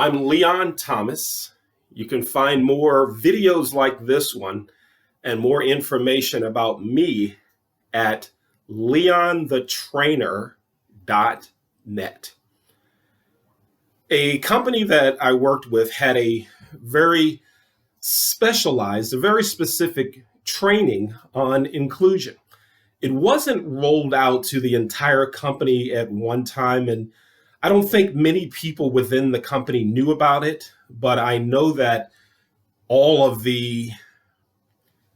I'm Leon Thomas. You can find more videos like this one and more information about me at leonthetrainer.net. A company that I worked with had a very specialized, a very specific training on inclusion. It wasn't rolled out to the entire company at one time, and I don't think many people within the company knew about it, but I know that all of the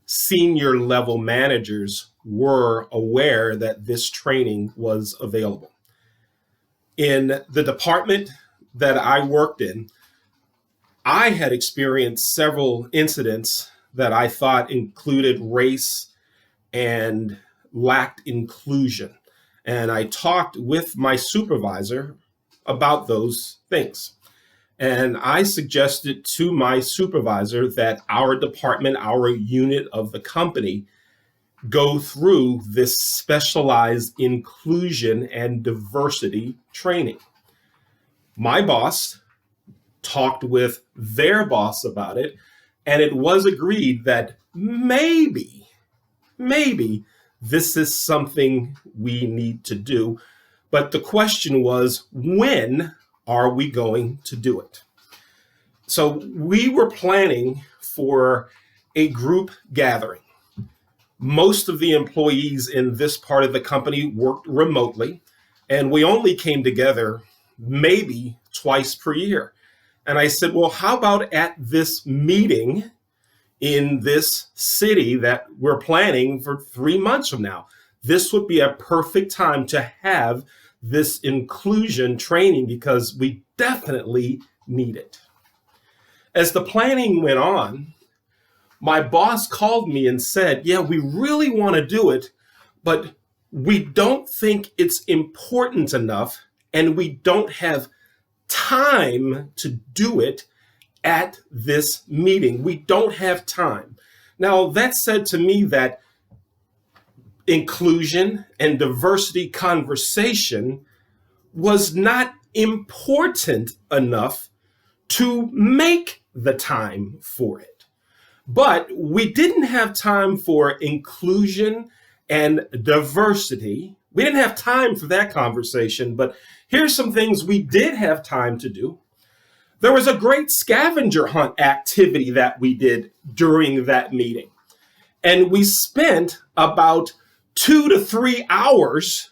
senior level managers were aware that this training was available. In the department that I worked in, I had experienced several incidents that I thought included race and lacked inclusion. And I talked with my supervisor about those things. And I suggested to my supervisor that our department, our unit of the company, go through this specialized inclusion and diversity training. My boss talked with their boss about it, and it was agreed that maybe this is something we need to do. But the question was, when are we going to do it? So we were planning for a group gathering. Most of the employees in this part of the company worked remotely, and we only came together maybe twice per year. And I said, well, how about at this meeting in this city that we're planning for 3 months from now? This would be a perfect time to have this inclusion training because we definitely need it. As the planning went on, my boss called me and said, yeah, we really want to do it, but we don't think it's important enough and we don't have time to do it at this meeting. We don't have time. Now, that said to me that inclusion and diversity conversation was not important enough to make the time for it. But we didn't have time for inclusion and diversity. We didn't have time for that conversation, but here's some things we did have time to do. There was a great scavenger hunt activity that we did during that meeting. And we spent about 2 to 3 hours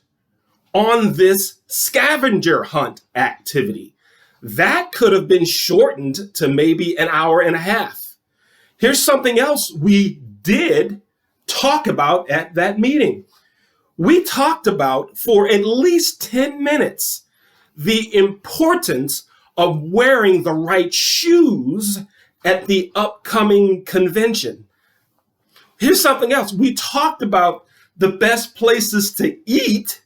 on this scavenger hunt activity. That could have been shortened to maybe an hour and a half. Here's something else we did talk about at that meeting. We talked about for at least 10 minutes the importance of wearing the right shoes at the upcoming convention. Here's something else. We talked about the best places to eat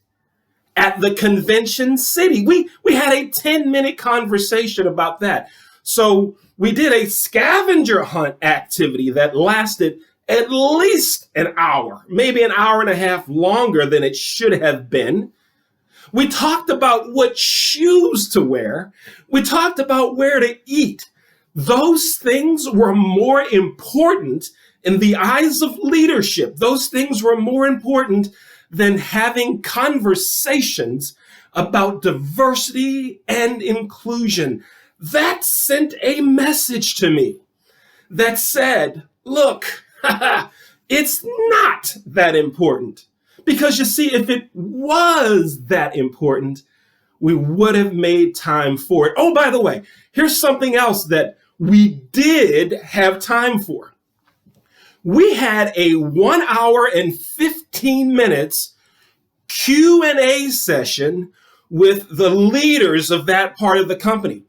at the convention city. We had a 10-minute conversation about that. So we did a scavenger hunt activity that lasted at least an hour, maybe an hour and a half longer than it should have been. We talked about what shoes to wear. We talked about where to eat. Those things were more important in the eyes of leadership. Those things were more important than having conversations about diversity and inclusion. That sent a message to me that said, look, it's not that important. Because you see, if it was that important, we would have made time for it. Oh, by the way, here's something else that we did have time for. We had a 1 hour and 15 minutes Q&A session with the leaders of that part of the company.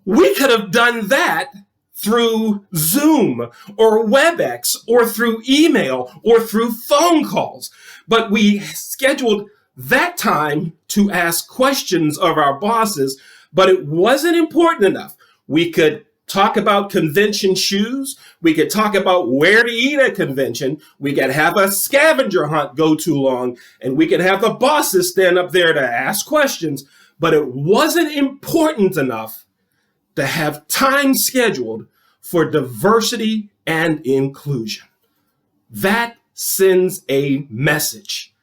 We could have done that through Zoom or WebEx or through email or through phone calls. But we scheduled that time to ask questions of our bosses, but it wasn't important enough. We could talk about convention shoes. We could talk about where to eat at convention. We could have a scavenger hunt go too long, and we could have the bosses stand up there to ask questions, but it wasn't important enough to have time scheduled for diversity and inclusion. That sends a message.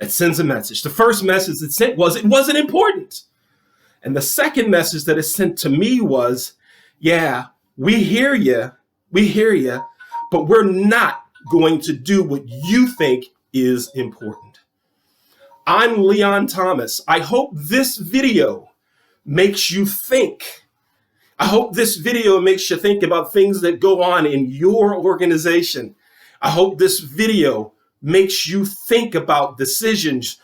It sends a message. The first message it sent was it wasn't important. And the second message that it sent to me was, yeah, we hear you, but we're not going to do what you think is important. I'm Leon Thomas. I hope this video makes you think. I hope this video makes you think about things that go on in your organization. I hope this video makes you think about decisions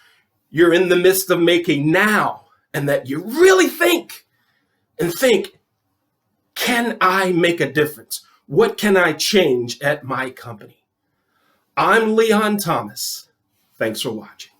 you're in the midst of making now, and that you really think, can I make a difference? What can I change at my company? I'm Leon Thomas. Thanks for watching.